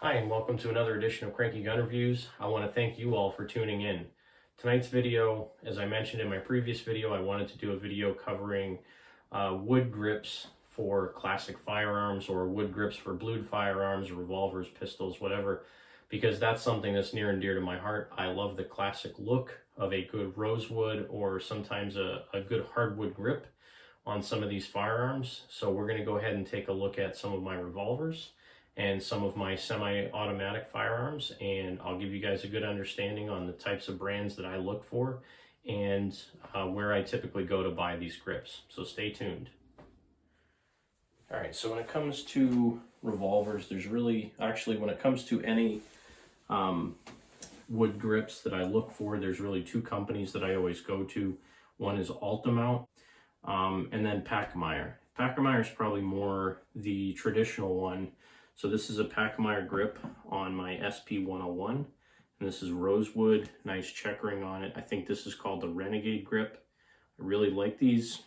Hi, and welcome to another edition of Cranky Gun Reviews. I want to thank you all for tuning in. Tonight's video, as I mentioned in my previous video, I wanted to do a video covering wood grips for classic firearms, or wood grips for blued firearms, revolvers, pistols, whatever, because that's something that's near and dear to my heart. I love the classic look of a good rosewood or sometimes a good hardwood grip on some of these firearms. So we're going to go ahead and take a look at some of my revolvers and some of my semi-automatic firearms, and I'll give you guys a good understanding on the types of brands that I look for and where I typically go to buy these grips. So stay tuned. All right, so when it comes to revolvers, there's really, actually when it comes to any wood grips that I look for, there's really two companies that I always go to. One is Altamount, and then Pachmayr. Pachmayr is probably more the traditional one. So this is a pachmayr grip on my SP101, and this is rosewood, nice checkering on it. I think this is called the Renegade grip. I really like these.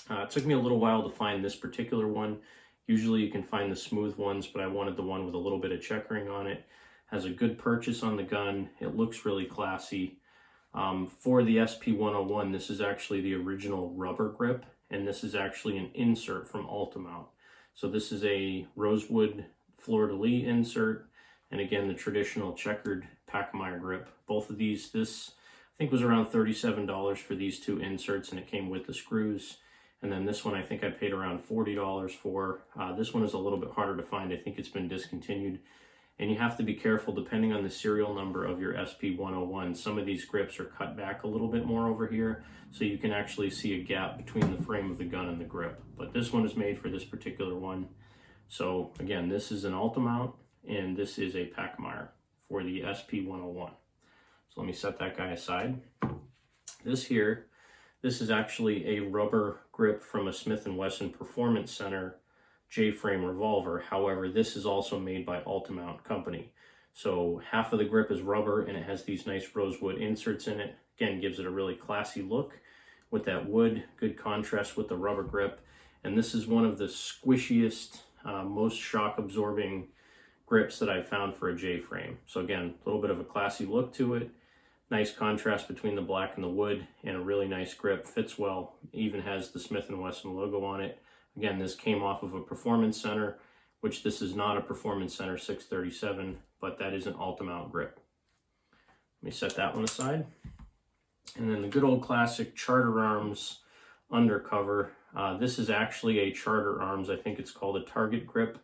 It took me a little while to find this particular one. Usually you can find the smooth ones, but I wanted the one with a little bit of checkering on it. Has a good purchase on the gun. It looks really classy. For the SP101, this is actually the original rubber grip, and this is actually an insert from Altamount. So this is a rosewood fleur-de-lis insert, and again, the traditional checkered pachmayr grip. Both of these, this I think was around $37 for these two inserts, and it came with the screws. And then this one I think I paid around $40 for. This one is a little bit harder to find. I think it's been discontinued. And you have to be careful depending on the serial number of your SP101. Some of these grips are cut back a little bit more over here, so you can actually see a gap between the frame of the gun and the grip. But this one is made for this particular one. So again, this is an Altamount, and this is a pachmayr for the SP101. So let me set that guy aside. This is actually a rubber grip from a Smith & Wesson Performance Center J-frame revolver. However, this is also made by Altamount company. So half of the grip is rubber, and it has these nice rosewood inserts in it. Again, gives it a really classy look with that wood, good contrast with the rubber grip. And this is one of the squishiest, most shock absorbing grips that I've found for a J-frame. So again, a little bit of a classy look to it. Nice contrast between the black and the wood, and a really nice grip. Fits well, even has the Smith & Wesson logo on it. Again, this came off of a Performance Center, which this is not a Performance Center 637, but that is an Altamount grip. Let me set that one aside. And then the good old classic Charter Arms undercover. This is actually a Charter Arms, I think it's called a Target grip.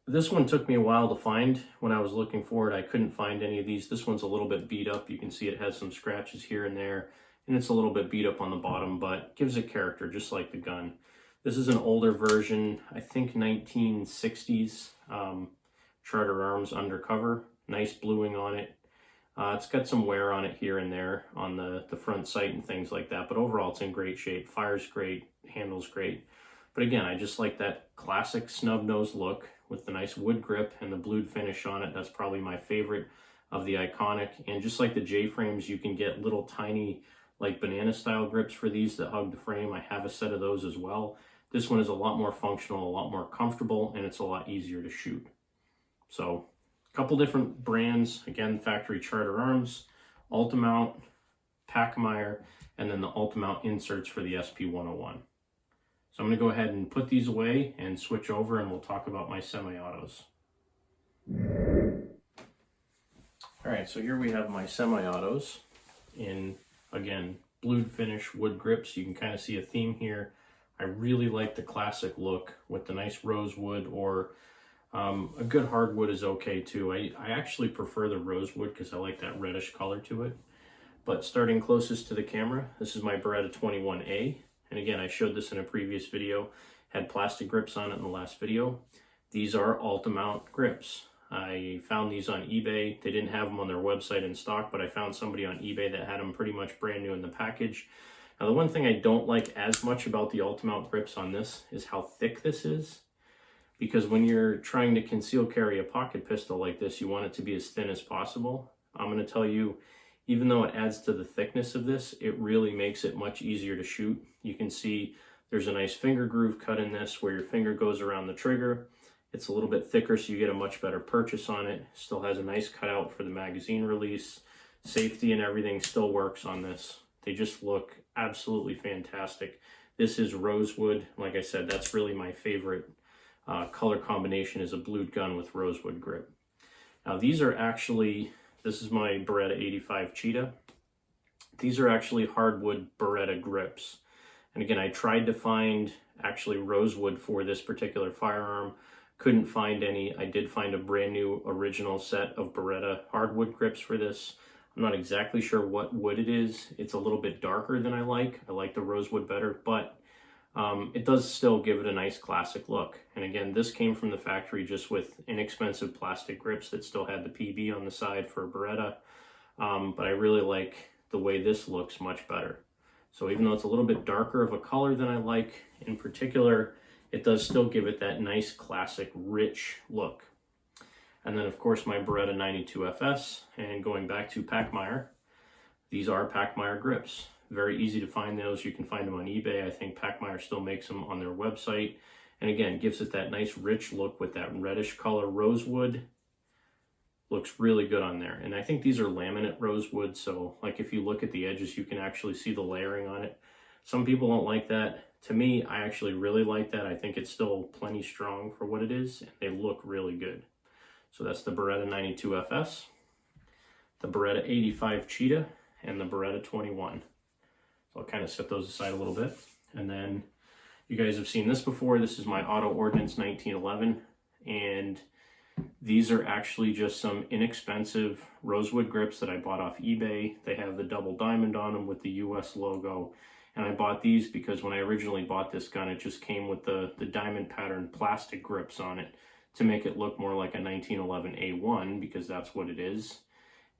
This one took me a while to find. When I was looking for it, I couldn't find any of these. This one's a little bit beat up. You can see it has some scratches here and there, and it's a little bit beat up on the bottom, but gives it character, just like the gun. This is an older version, I think 1960s Charter Arms undercover. Nice bluing on it. It's got some wear on it here and there on the front sight and things like that, but overall it's in great shape. Fire's great, handle's great. But again, I just like that classic snub nose look with the nice wood grip and the blued finish on it. That's probably my favorite of the iconic. And just like the J-frames, you can get little tiny like banana style grips for these that hug the frame. I have a set of those as well. This one is a lot more functional, a lot more comfortable, and it's a lot easier to shoot. So a couple different brands, again, factory Charter Arms, Altamount, Pachmayr, and then the Altamount inserts for the SP101. So I'm going to go ahead and put these away and switch over, and we'll talk about my semi-autos. All right, so here we have my semi-autos in, again, blued finish wood grips. You can kind of see a theme here. I really like the classic look with the nice rosewood, or a good hardwood is okay too. I actually prefer the rosewood because I like that reddish color to it. But starting closest to the camera, this is my Beretta 21A. And again, I showed this in a previous video, had plastic grips on it in the last video. These are Altamount grips. I found these on eBay. They didn't have them on their website in stock, but I found somebody on eBay that had them pretty much brand new in the package. Now, the one thing I don't like as much about the Altamount grips on this is how thick this is. Because when you're trying to conceal carry a pocket pistol like this, you want it to be as thin as possible. I'm going to tell you, even though it adds to the thickness of this, it really makes it much easier to shoot. You can see there's a nice finger groove cut in this where your finger goes around the trigger, It's a little bit thicker, so you get a much better purchase on it. Still has a nice cutout for the magazine release. Safety and everything still works on this. They just look absolutely fantastic. This is Rosewood. Like I said, that's really my favorite color combination, is a blued gun with Rosewood grip. Now these are actually, this is my Beretta 85 Cheetah. These are actually hardwood Beretta grips. And again, I tried to find actually Rosewood for this particular firearm. Couldn't find any. I did find a brand new original set of Beretta hardwood grips for this. I'm not exactly sure what wood it is. It's a little bit darker than I like. I like the Rosewood better, but it does still give it a nice classic look. And again, this came from the factory just with inexpensive plastic grips that still had the PB on the side for Beretta. But I really like the way this looks much better. So even though it's a little bit darker of a color than I like in particular, it does still give it that nice classic rich look. And then of course my Beretta 92FS, and going back to pachmayr, these are pachmayr grips. Very easy to find those. You can find them on eBay. I think pachmayr still makes them on their website. And again, gives it that nice rich look with that reddish color rosewood. Looks really good on there. And I think these are laminate rosewood, so like if you look at the edges, you can actually see the layering on it. Some people don't like that. To me, I actually really like that. I think it's still plenty strong for what it is, and they look really good. So that's the Beretta 92FS, the Beretta 85 Cheetah, and the Beretta 21. So I'll kind of set those aside a little bit. And then you guys have seen this before. This is my Auto Ordnance 1911, and these are actually just some inexpensive rosewood grips that I bought off eBay. They have the double diamond on them with the US logo. And I bought these because when I originally bought this gun, it just came with the diamond pattern plastic grips on it to make it look more like a 1911 A1, because that's what it is.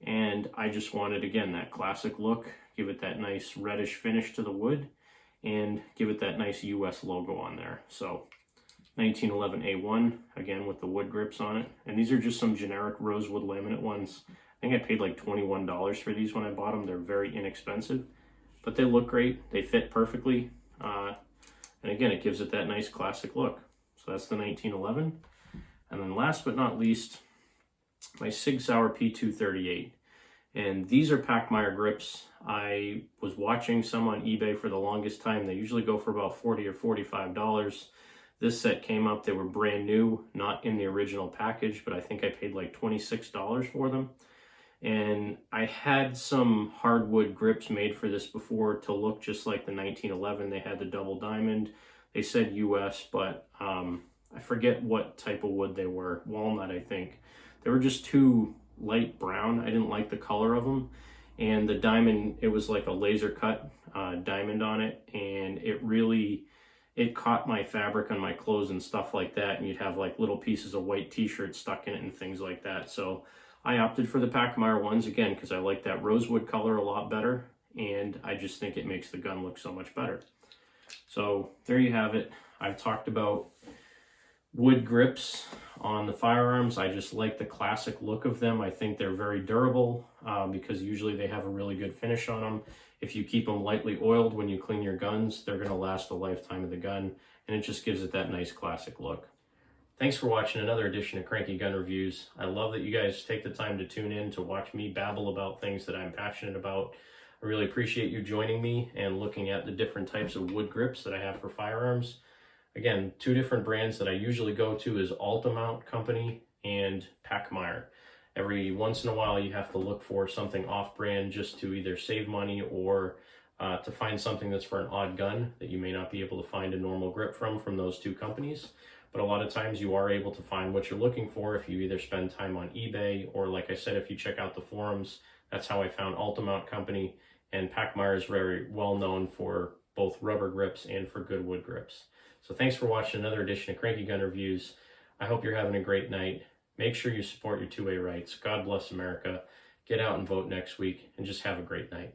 And I just wanted, again, that classic look, give it that nice reddish finish to the wood, and give it that nice US logo on there. So 1911 A1, again with the wood grips on it. And these are just some generic rosewood laminate ones. I think I paid like $21 for these when I bought them. They're very inexpensive, but they look great. They fit perfectly. And again, it gives it that nice classic look. So that's the 1911. And then last but not least, my Sig Sauer P238. And these are pachmayr grips. I was watching some on eBay for the longest time. They usually go for about $40 or $45. This set came up, they were brand new, not in the original package, but I think I paid like $26 for them. And I had some hardwood grips made for this before to look just like the 1911. They had the double diamond. They said US, but I forget what type of wood they were. Walnut, I think. They were just too light brown. I didn't like the color of them. And the diamond, it was like a laser cut diamond on it. And it caught my fabric on my clothes and stuff like that. And you'd have like little pieces of white t-shirt stuck in it and things like that. So I opted for the pachmayr ones, again, because I like that rosewood color a lot better. And I just think it makes the gun look so much better. So there you have it. I've talked about wood grips on the firearms. I just like the classic look of them. I think they're very durable because usually they have a really good finish on them. If you keep them lightly oiled when you clean your guns, they're going to last the lifetime of the gun, and it just gives it that nice classic look. Thanks for watching another edition of Cranky Gun Reviews. I love that you guys take the time to tune in to watch me babble about things that I'm passionate about. I really appreciate you joining me and looking at the different types of wood grips that I have for firearms. Again, two different brands that I usually go to is Altamount Company and pachmayr. Every once in a while you have to look for something off-brand just to either save money or to find something that's for an odd gun that you may not be able to find a normal grip from those two companies. But a lot of times you are able to find what you're looking for if you either spend time on eBay or, like I said, if you check out the forums. That's how I found Altamount Company, and pachmayr is very well known for both rubber grips and for good wood grips. So thanks for watching another edition of Cranky Gun Reviews. I hope you're having a great night. Make sure you support your 2A rights. God bless America. Get out and vote next week, and just have a great night.